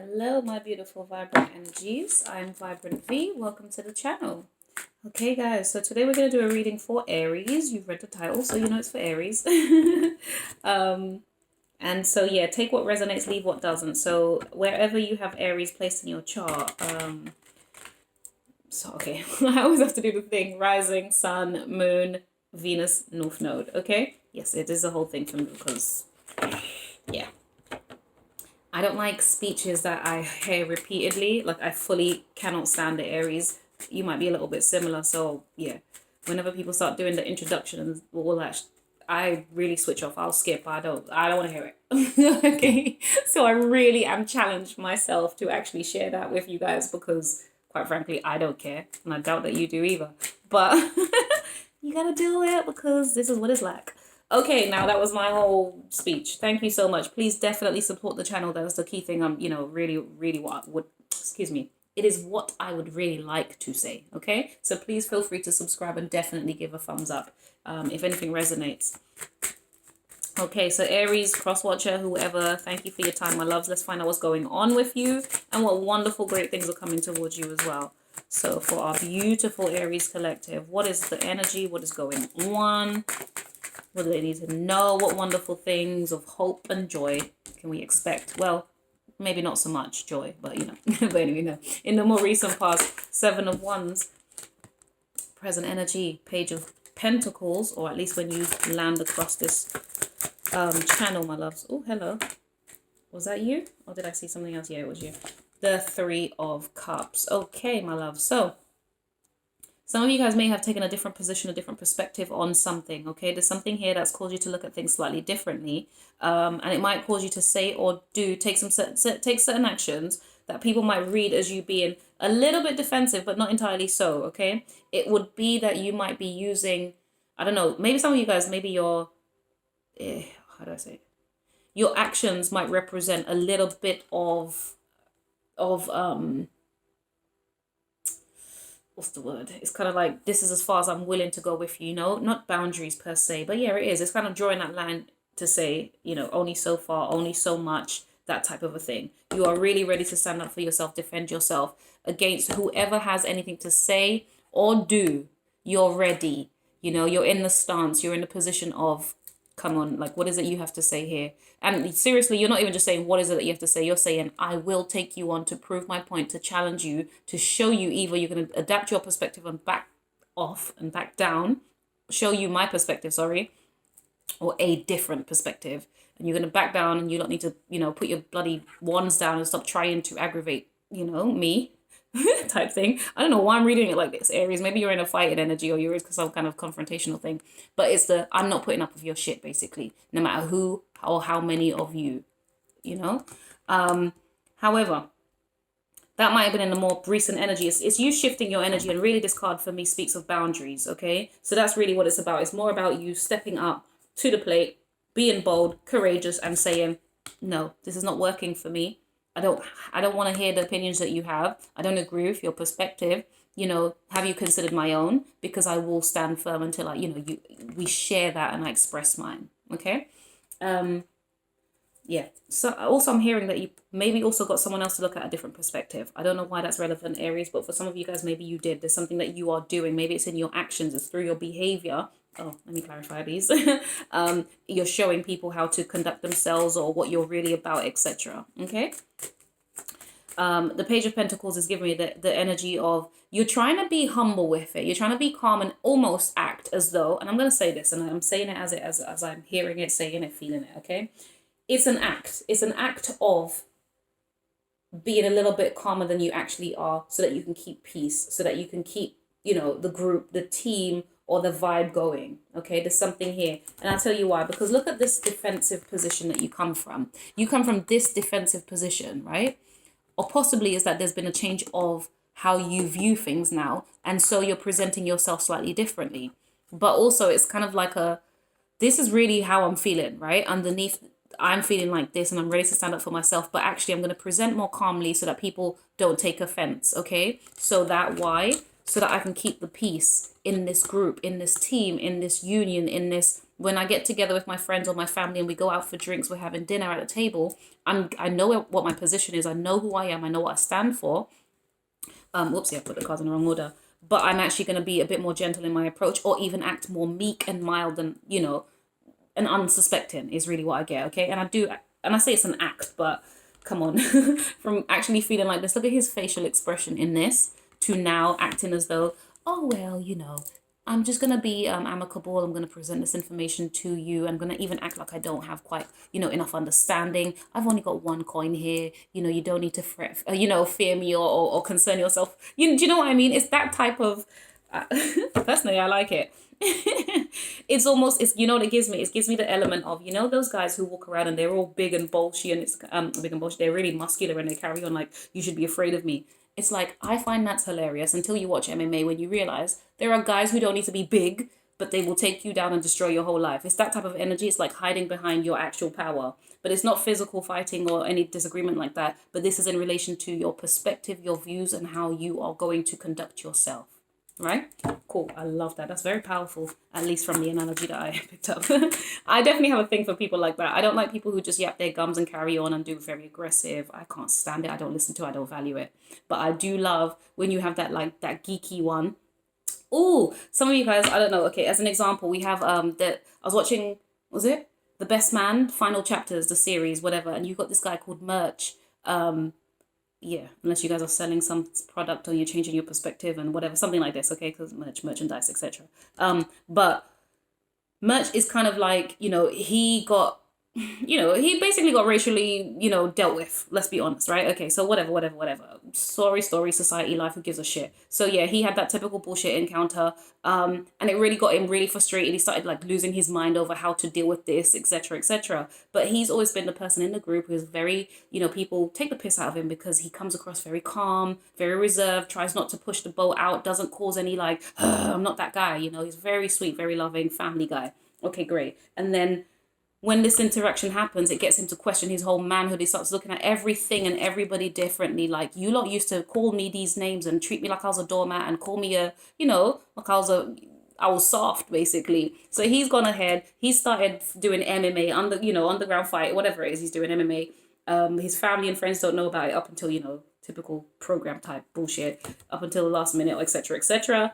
Hello, my beautiful vibrant energies. I'm Vibrant V. Welcome to the channel. Okay, guys, so today we're going to do a reading for Aries. You've read the title, so you know it's for Aries. And so, yeah, take what resonates, leave what doesn't. So wherever you have Aries placed in your chart, okay, I always have to do the thing, rising, sun, moon, Venus, North Node, okay? Yes, it is a whole thing for me because, yeah. I don't like speeches that I hear repeatedly. Like, I fully cannot stand the Aries. You might be a little bit similar. So, yeah, whenever people start doing the introduction and all that, I really switch off. I'll skip. I don't want to hear it. Okay. So I really am challenged myself to actually share that with you guys because, quite frankly, I don't care. And I doubt that you do either. But you got to do it because this is what it's like. Okay, now that was my whole speech. Thank you so much. Please definitely support the channel. That was the key thing. Really what would, excuse me. It is what I would really like to say, okay? So please feel free to subscribe and definitely give a thumbs up if anything resonates. Okay, so Aries, crosswatcher, whoever, thank you for your time, my loves. Let's find out what's going on with you and what wonderful, great things are coming towards you as well. So for our beautiful Aries collective, what is the energy? What is going on? What do they need to know? What wonderful things of hope and joy can we expect? Well, maybe not so much joy, but you know. But anyway, no. In the more recent past, 7 of Wands, present energy, Page of Pentacles, or at least when you land across this channel, my loves. Oh, hello. Was that you? Or did I see something else? Yeah, it was you. The 3 of Cups. Okay, my love. So, some of you guys may have taken a different position, a different perspective on something, okay? There's something here that's caused you to look at things slightly differently. And it might cause you to say or take certain actions that people might read as you being a little bit defensive, but not entirely so, okay? It would be that you might be using, I don't know, maybe some of you guys, maybe your, how do I say it? Your actions might represent a little bit of what's the word? It's kind of like, this is as far as I'm willing to go with you, you know, not boundaries per se, but yeah, it is. It's kind of drawing that line to say, you know, only so far, only so much, that type of a thing. You are really ready to stand up for yourself, defend yourself against whoever has anything to say or do. You're ready. You know, you're in the stance, you're in the position of, come on, like, what is it you have to say here? And seriously, you're not even just saying, what is it that you have to say? You're saying, I will take you on to prove my point, to challenge you, to show you either you're going to adapt your perspective and back off and back down, show you my perspective, sorry, or a different perspective. And you're going to back down and you don't need to, you know, put your bloody wands down and stop trying to aggravate, you know, me. Type thing. I don't know why I'm reading it like this, Aries. Maybe you're in a fighting energy or you're in some kind of confrontational thing. But it's the, I'm not putting up with your shit, basically. No matter who or how many of you, you know. However, that might have been in the more recent energy. It's you shifting your energy, and really this card for me speaks of boundaries, okay? So that's really what it's about. It's more about you stepping up to the plate, being bold, courageous, and saying, no, this is not working for me. I don't want to hear the opinions that you have. I don't agree with your perspective. You know, have you considered my own? Because I will stand firm until we share that and I express mine. Okay. Yeah. So also I'm hearing that you maybe also got someone else to look at a different perspective. I don't know why that's relevant, Aries, but for some of you guys, maybe you did. There's something that you are doing. Maybe it's in your actions. It's through your behavior. Oh, let me clarify these. You're showing people how to conduct themselves or what you're really about, etc. Okay. The Page of Pentacles is giving me the energy of you're trying to be humble with it. You're trying to be calm and almost act as though, and I'm going to say this, and I'm saying it as I'm hearing it, saying it, feeling it. Okay. It's an act. It's an act of being a little bit calmer than you actually are so that you can keep peace, so that you can keep, you know, the group, the team, or the vibe going. Okay, there's something here. And I'll tell you why. Because look at this defensive position that you come from. You come from this defensive position, right? Or possibly is that there's been a change of how you view things now. And so you're presenting yourself slightly differently. But also it's kind of like this is really how I'm feeling, right? Underneath, I'm feeling like this and I'm ready to stand up for myself. But actually I'm going to present more calmly so that people don't take offense, okay? So that why? So that I can keep the peace in this group, in this team, in this union, in this when I get together with my friends or my family and we go out for drinks, we're having dinner at a table, I know what my position is. I know who I am. I know what I stand for. Whoopsie, I put the cards in the wrong order. But I'm actually going to be a bit more gentle in my approach, or even act more meek and mild and, you know, and unsuspecting is really what I get, okay? And I say it's an act, but come on. From actually feeling like this, look at his facial expression in this, to now acting as though, oh, well, you know, I'm just going to be amicable. I'm going to present this information to you. I'm going to even act like I don't have quite, you know, enough understanding. I've only got one coin here. You know, you don't need to fret, you know, fear me or concern yourself. Do you know what I mean? It's that type of, personally, I like it. It's almost, you know what it gives me? It gives me the element of, you know, those guys who walk around and they're all big and bolshy and it's big and bolshy. They're really muscular and they carry on like, you should be afraid of me. It's like, I find that's hilarious until you watch MMA, when you realize there are guys who don't need to be big, but they will take you down and destroy your whole life. It's that type of energy. It's like hiding behind your actual power. But it's not physical fighting or any disagreement like that. But this is in relation to your perspective, your views, and how you are going to conduct yourself. Right? Cool. I love that. That's very powerful, at least from the analogy that I picked up. I definitely have a thing for people like that. I don't like people who just yap their gums and carry on and do very aggressive. I can't stand it. I don't listen to it. I don't value it. But I do love when you have that, like, that geeky one. Oh, some of you guys, I don't know. Okay, as an example, we have I was watching, was it The Best Man, final chapters, the series, whatever, and you've got this guy called Merch. Yeah, unless you guys are selling some product or you're changing your perspective and whatever, something like this, okay? Because merchandise, etc. But Merch is kind of like, you know, he he basically got racially, you know, dealt with. Let's be honest, right? Okay, so whatever. Story, society, life, who gives a shit? So yeah, he had that typical bullshit encounter, and it really got him really frustrated. He started like losing his mind over how to deal with this, etc., etc. But he's always been the person in the group who's very, you know, people take the piss out of him because he comes across very calm, very reserved, tries not to push the boat out, doesn't cause any like, I'm not that guy, you know. He's very sweet, very loving, family guy. Okay, great. And then when this interaction happens, it gets him to question his whole manhood. He starts looking at everything and everybody differently. Like, you lot used to call me these names and treat me like I was a doormat and call me like I was soft, basically. So he's gone ahead. He started doing MMA, underground fight, whatever it is he's doing, MMA. His family and friends don't know about it up until, you know, typical program type bullshit, up until the last minute, etc., etc.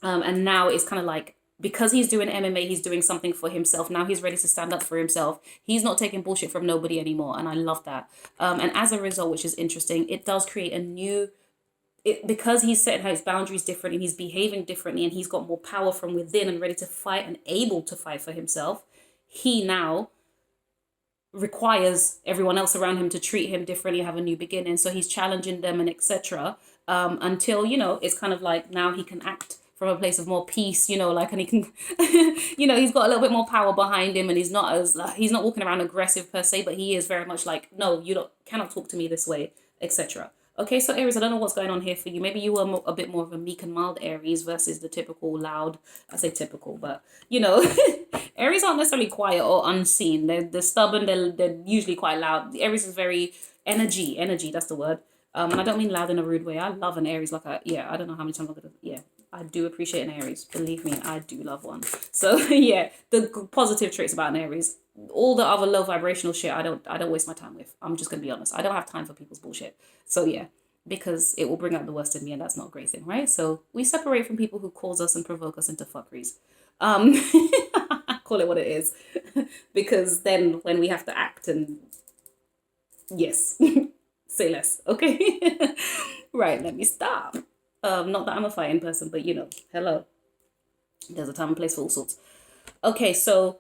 And now it's kind of like, because he's doing MMA, he's doing something for himself. Now he's ready to stand up for himself. He's not taking bullshit from nobody anymore. And I love that. And as a result, which is interesting, it does create a new, because he's setting his boundaries differently and he's behaving differently and he's got more power from within and ready to fight and able to fight for himself, he now requires everyone else around him to treat him differently, have a new beginning. So he's challenging them and etc. Until, you know, it's kind of like now he can act from a place of more peace, you know, like, and he can, you know, he's got a little bit more power behind him and he's not as, like, he's not walking around aggressive per se, but he is very much like, no, cannot talk to me this way, etc. Okay, so Aries, I don't know what's going on here for you. Maybe you were a bit more of a meek and mild Aries versus the typical loud, I say typical, but, you know, Aries aren't necessarily quiet or unseen. They're stubborn, they're usually quite loud. The Aries is very energy, that's the word. And I don't mean loud in a rude way. I love an Aries, I don't know how many times I'm going to, I do appreciate an Aries. Believe me, I do love one. So yeah, the positive traits about an Aries. All the other low vibrational shit, I don't waste my time with. I'm just gonna be honest. I don't have time for people's bullshit. So yeah, because it will bring out the worst in me, and that's not a great thing, right? So we separate from people who cause us and provoke us into fuckeries. Call it what it is, because then when we have to act and yes, say less. Okay, right. Let me stop. Not that I'm a fighting person, but you know, hello. There's a time and place for all sorts. Okay, so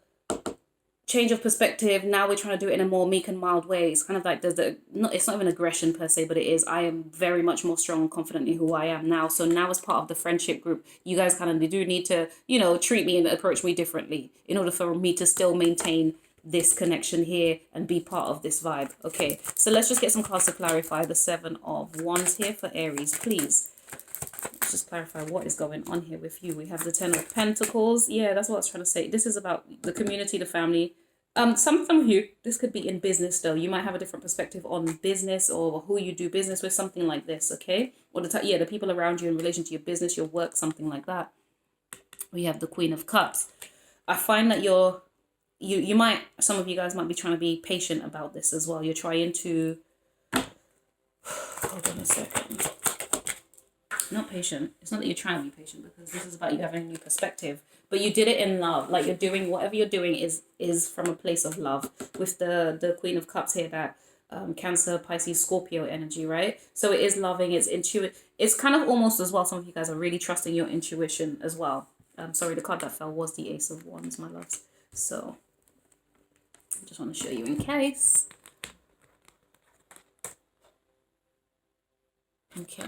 change of perspective. Now we're trying to do it in a more meek and mild way. It's kind of like it's not even aggression per se, but it is. I am very much more strong and confident in who I am now. So now as part of the friendship group, you guys kind of do need to, you know, treat me and approach me differently in order for me to still maintain this connection here and be part of this vibe. Okay, so let's just get some cards to clarify the 7 of Wands here for Aries, please. Let's just clarify what is going on here with you. We have the 10 of Pentacles. Yeah, that's what I was trying to say. This is about the community, the family. Some of you, this could be in business though. You might have a different perspective on business or who you do business with, something like this, okay? Or the people around you in relation to your business, your work, something like that. We have the Queen of Cups. I find that some of you guys might be trying to be patient about this as well. You're trying to, hold on a second. Not patient. It's not that you're trying to be patient, because this is about you having a new perspective. But you did it in love. Like, you're doing whatever you're doing is from a place of love. With the Queen of Cups here, that Cancer, Pisces, Scorpio energy, right? So it is loving. It's intuitive. It's kind of almost as well. Some of you guys are really trusting your intuition as well. Sorry, the card that fell was the Ace of Wands, my loves. So I just want to show you in case. Okay.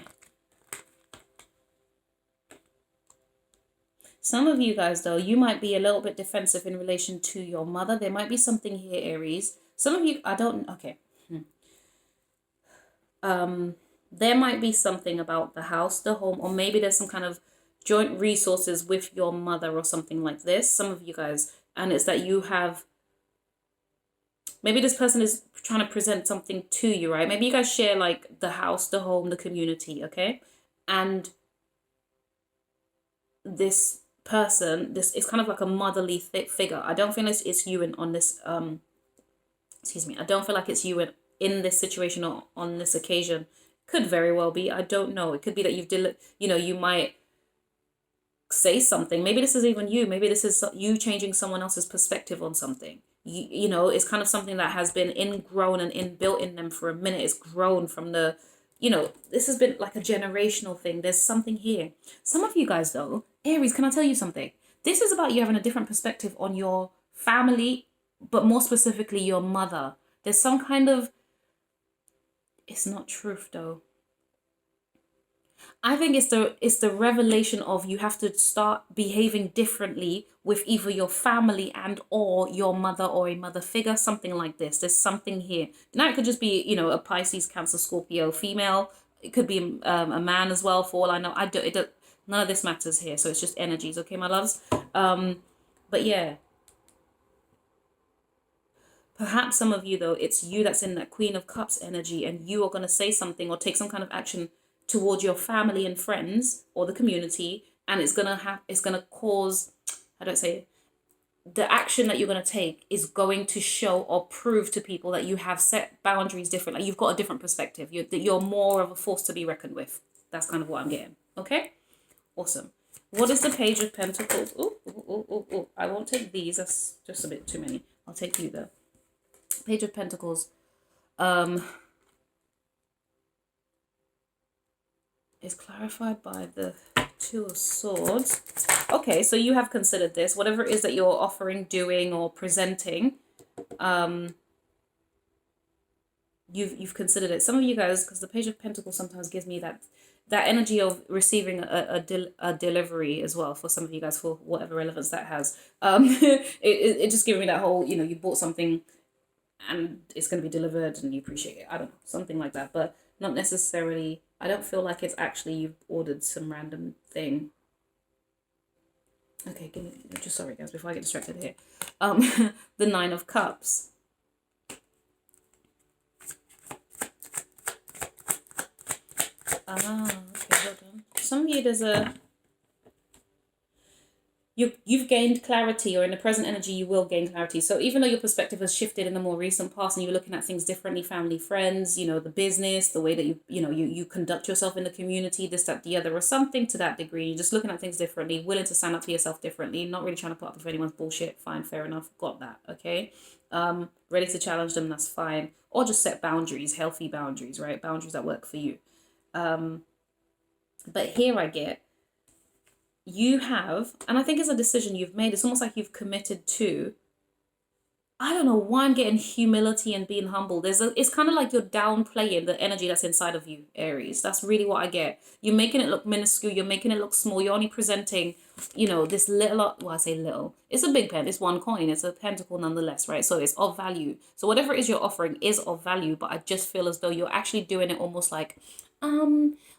Some of you guys, though, you might be a little bit defensive in relation to your mother. There might be something here, Aries. Some of you, okay. There might be something about the house, the home, or maybe there's some kind of joint resources with your mother or something like this. Some of you guys, and it's that you have, maybe this person is trying to present something to you, right? Maybe you guys share like the house, the home, the community, okay? And this person, this is kind of like a motherly figure. I don't feel it's you on this, excuse me, I don't feel like it's you in this situation or on this occasion. Could very well be, I don't know. It could be that you might say something. Maybe this is even you. Maybe this is you changing someone else's perspective on something. You know, it's kind of something that has been ingrown and inbuilt in them for a minute. It's grown from the, this has been like a generational thing. There's something here. Some of you guys, though, Aries, can I tell you something? This is about you having a different perspective on your family, but more specifically your mother. There's some kind of, it's not truth though. I think it's the revelation of you have to start behaving differently with either your family and or your mother or a mother figure, something like this. There's something here. Now it could just be, a Pisces, Cancer, Scorpio female. It could be a man as well, for all I know. None of this matters here. So it's just energies, okay, my loves? But yeah. Perhaps some of you, though, it's you that's in that Queen of Cups energy, and you are going to say something or take some kind of action towards your family and friends or the community, and it's going to cause, how do I say it? The action that you're going to take is going to show or prove to people that you have set boundaries differently. You've got a different perspective. You're more of a force to be reckoned with. That's kind of what I'm getting. Okay? Awesome. What is the Page of Pentacles? Oh, I won't take these. That's just a bit too many. I'll take you though. Page of Pentacles is clarified by the Two of Swords. Okay, so you have considered this. Whatever it is that you're offering, doing, or presenting, you've considered it. Some of you guys, because the Page of Pentacles sometimes gives me that energy of receiving a delivery as well, for some of you guys, for whatever relevance that has. It just gives me that whole, you bought something and it's going to be delivered and you appreciate it. I don't know, something like that, but not necessarily. I don't feel like it's actually you've ordered some random thing. Okay, just sorry guys, before I get distracted here. The Nine of Cups. Okay, hold on. Some of you, you've gained clarity, or in the present energy you will gain clarity. So even though your perspective has shifted in the more recent past and you're looking at things differently, family, friends, the business, the way that you conduct yourself in the community, this, that, the other, or something to that degree, you're just looking at things differently, willing to stand up for yourself differently, not really trying to put up with anyone's bullshit. Fine, fair enough, got that. Okay, ready to challenge them, that's fine. Or just set boundaries, healthy boundaries, right? Boundaries that work for you. But here I get, you have, and I think it's a decision you've made. It's almost like you've committed to, I don't know why I'm getting humility and being humble. It's kind of like you're downplaying the energy that's inside of you, Aries. That's really what I get. You're making it look minuscule. You're making it look small. You're only presenting, this little, well, I say little. It's a big pen. It's one coin. It's a pentacle nonetheless, right? So it's of value. So whatever it is you're offering is of value, but I just feel as though you're actually doing it almost like,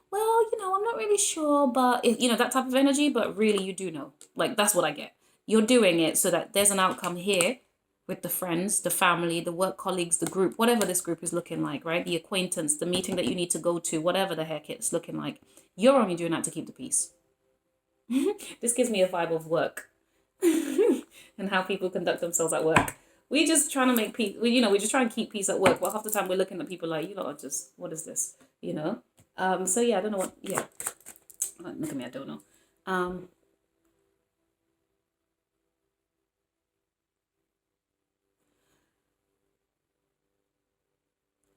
well, I'm not really sure, but that type of energy, but really you do know. Like, that's what I get. You're doing it so that there's an outcome here with the friends, the family, the work colleagues, the group, whatever this group is looking like, right? The acquaintance, the meeting that you need to go to, whatever the heck it's looking like. You're only doing that to keep the peace. This gives me a vibe of work. and how people conduct themselves at work. We just trying to make peace. We just try and keep peace at work. But half the time we're looking at people like, you lot are just, what is this? So yeah, I don't know what. Yeah, look at me. I don't know.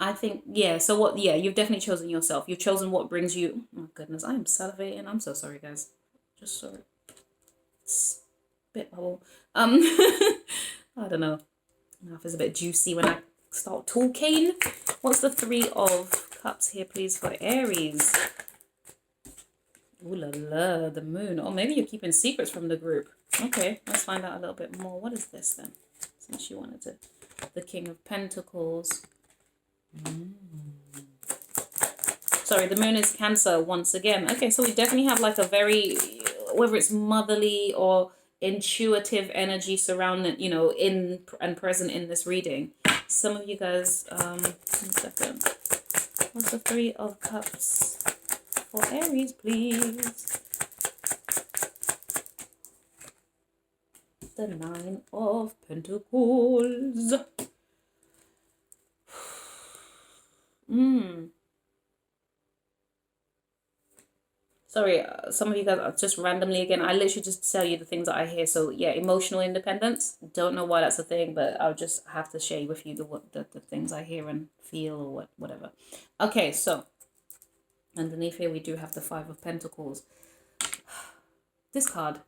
I think, yeah, so what, yeah, you've definitely chosen yourself. You've chosen what brings you, oh my goodness, I am salivating. I'm so sorry, guys. Just sorry. Spit bubble. I don't know. Mouth is a bit juicy when I start talking. What's the 3 of Cups here, please, for Aries? Ooh la la, the moon. Or maybe you're keeping secrets from the group. Okay, let's find out a little bit more. What is this then? Since you wanted to, the King of Pentacles. Sorry, the moon is Cancer once again. Okay, so we definitely have like a very, whether it's motherly or intuitive energy surrounding, in and present in this reading. Some of you guys, 1 second. What's the 3 of Cups for Aries, please? The 9 of Pentacles. Sorry, some of you guys are just randomly again. I literally just tell you the things that I hear. So yeah, emotional independence. Don't know why that's a thing, but I'll just have to share with you the things I hear and feel or whatever. Okay, so underneath here we do have the 5 of Pentacles. This card,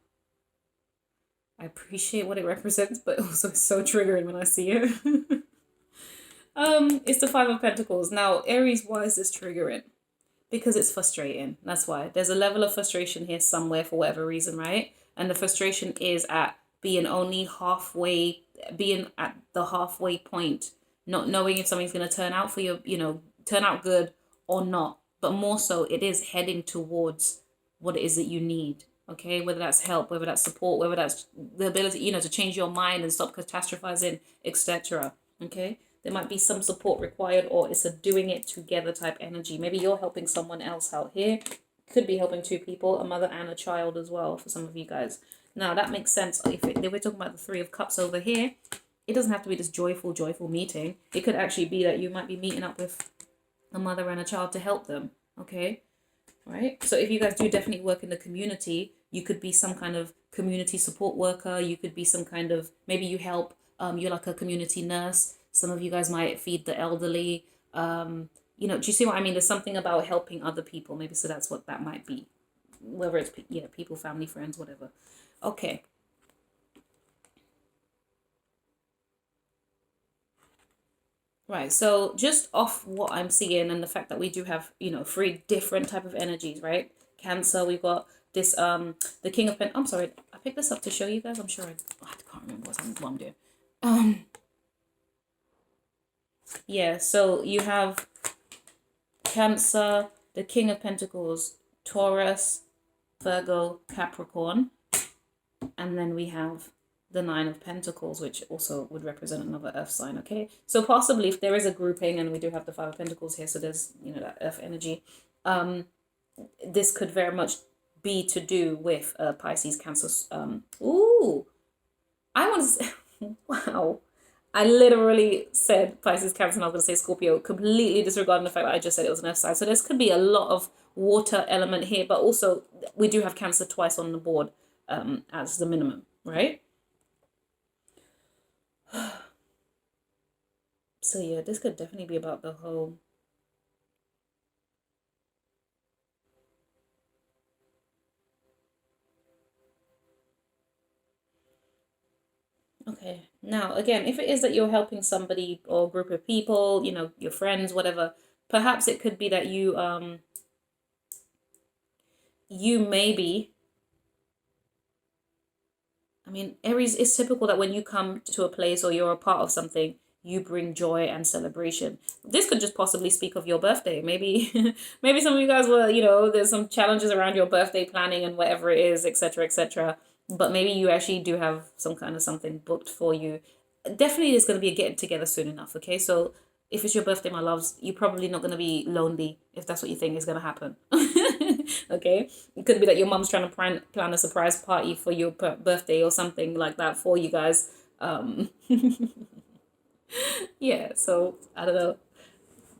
I appreciate what it represents, but also it's so triggering when I see it. It's the 5 of Pentacles. Now, Aries, why is this triggering? Because it's frustrating. That's why. There's a level of frustration here somewhere for whatever reason, right? And the frustration is at being at the halfway point, not knowing if something's going to turn out for you, turn out good or not. But more so, it is heading towards what it is that you need. Okay, whether that's help, whether that's support, whether that's the ability, to change your mind and stop catastrophizing, etc. Okay. There might be some support required, or it's a doing it together type energy. Maybe you're helping someone else out here. Could be helping 2 people, a mother and a child as well for some of you guys. Now, that makes sense. If we're talking about the 3 of Cups over here, it doesn't have to be this joyful meeting. It could actually be that you might be meeting up with a mother and a child to help them. Okay? Right? So if you guys do definitely work in the community, you could be some kind of community support worker. You could be some kind of, maybe you help, you're like a community nurse. Some of you guys might feed the elderly. Do you see what I mean? There's something about helping other people. Maybe so that's what that might be. Whether it's, people, family, friends, whatever. Okay. Right. So just off what I'm seeing and the fact that we do have, 3 different type of energies, right? Cancer, we've got this, the King of Pentacles. I'm sorry. I picked this up to show you guys. I'm sure I can't remember what I'm doing. Yeah, so you have Cancer, the King of Pentacles, Taurus, Virgo, Capricorn, and then we have the 9 of Pentacles, which also would represent another earth sign, okay? So possibly if there is a grouping, and we do have the 5 of Pentacles here, so there's, that earth energy, this could very much be to do with Pisces, Cancer. I want to say, wow. I literally said Pisces, Cancer, and I was going to say Scorpio, completely disregarding the fact that I just said it was an earth sign. So this could be a lot of water element here, but also we do have Cancer twice on the board as the minimum, right? So yeah, this could definitely be about the whole... Okay, now again, if it is that you're helping somebody or a group of people, your friends, whatever, perhaps it could be that you maybe, Aries, is typical that when you come to a place or you're a part of something, you bring joy and celebration. This could just possibly speak of your birthday. Maybe maybe some of you guys were, there's some challenges around your birthday planning and whatever it is, etc., etc. But maybe you actually do have some kind of something booked for you. Definitely there's going to be a getting together soon enough, okay? So if it's your birthday, my loves, you're probably not going to be lonely if that's what you think is going to happen. Okay, it could be that your mom's trying to plan a surprise party for your birthday or something like that for you guys. Yeah, so I don't know,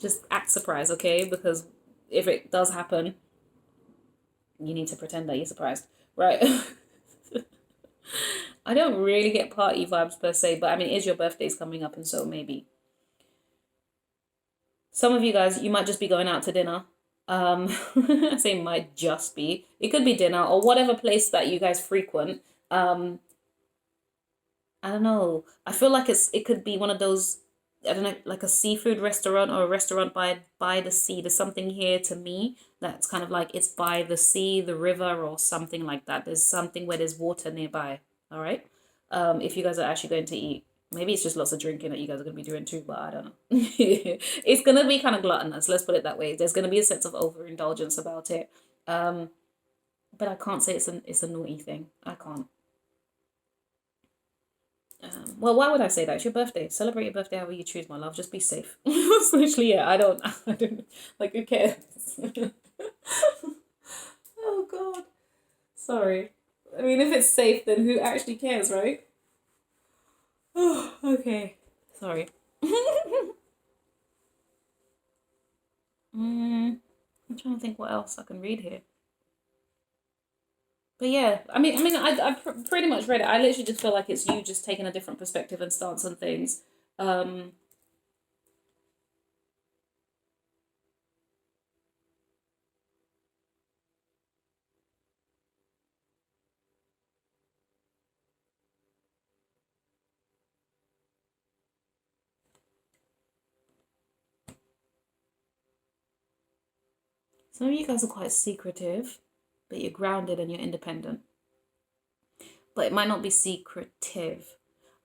just act surprised, okay? Because if it does happen, you need to pretend that you're surprised, right? I don't really get party vibes per se, but I mean, it is your birthday's coming up, and so maybe some of you guys, you might just be going out to dinner. I say might just be. It could be dinner or whatever place that you guys frequent. I don't know. I feel like it could be one of those, I don't know, like a seafood restaurant or a restaurant by the sea. There's something here to me that's kind of like it's by the sea, the river, or something like that. There's something where there's water nearby. All right. If you guys are actually going to eat, maybe it's just lots of drinking that you guys are going to be doing too, but I don't know. It's going to be kind of gluttonous. Let's put it that way. There's going to be a sense of overindulgence about it. But I can't say it's a naughty thing. I can't. Well, why would I say that? It's your birthday. Celebrate your birthday however you choose, my love. Just be safe. Literally, yeah. I don't like, who cares? Oh God. Sorry. I mean, if it's safe, then who actually cares, right? Oh, okay. Sorry. I'm trying to think what else I can read here. But yeah, I pretty much read it. I literally just feel like it's you just taking a different perspective and stance on things. Some of you guys are quite secretive, but you're grounded and you're independent. But it might not be secretive.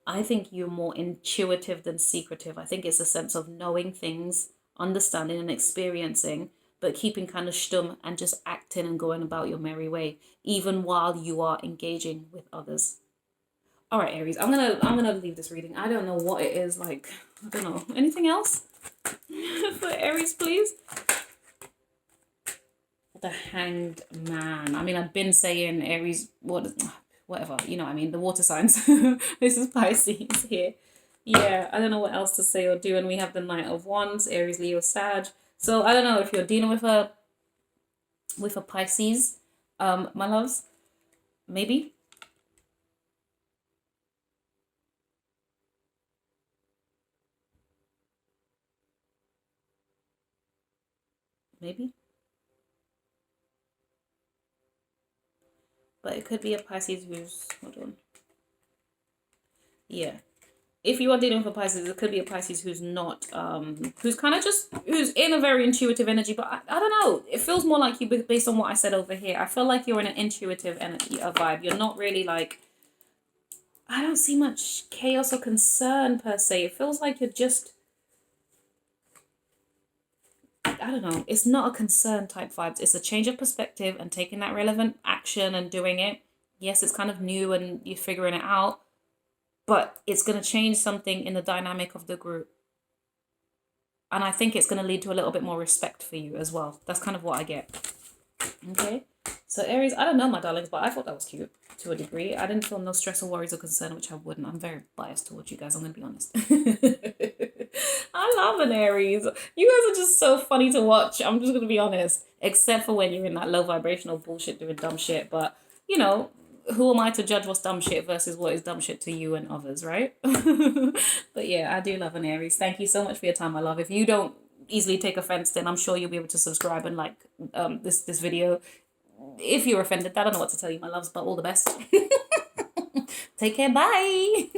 I think you're more intuitive than secretive. I think it's a sense of knowing things, understanding and experiencing, but keeping kind of stum and just acting and going about your merry way, even while you are engaging with others. All right, Aries, I'm gonna leave this reading. I don't know what it is like. I don't know. Anything else for Aries, please? The Hanged Man. I mean, I've been saying Aries, whatever, you know what I mean, the water signs. This is Pisces here. Yeah, I don't know what else to say or do. And we have the Knight of Wands, Aries, Leo, Sag. So I don't know if you're dealing with a Pisces, my loves. Maybe. Maybe. But it could be a Pisces who's, hold on. Yeah. If you are dealing with a Pisces, it could be a Pisces who's not, who's kind of just, who's in a very intuitive energy. But I don't know. It feels more like you, based on what I said over here. I feel like you're in an intuitive energy, a vibe. You're not really like, I don't see much chaos or concern per se. It feels like you're just, I don't know. It's not a concern type vibes. It's a change of perspective and taking that relevant action and doing it. Yes, it's kind of new and you're figuring it out, but it's going to change something in the dynamic of the group. And I think it's going to lead to a little bit more respect for you as well. That's kind of what I get. Okay. So Aries, I don't know, my darlings, but I thought that was cute to a degree. I didn't feel no stress or worries or concern, which I wouldn't. I'm very biased towards you guys. I'm going to be honest. I love an Aries. You guys are just so funny to watch. I'm just going to be honest. Except for when you're in that low vibrational bullshit doing dumb shit. But, you know, who am I to judge what's dumb shit versus what is dumb shit to you and others, right? But yeah, I do love an Aries. Thank you so much for your time, my love. If you don't easily take offense, then I'm sure you'll be able to subscribe and like this video. If you're offended, I don't know what to tell you, my loves, but all the best. Take care. Bye.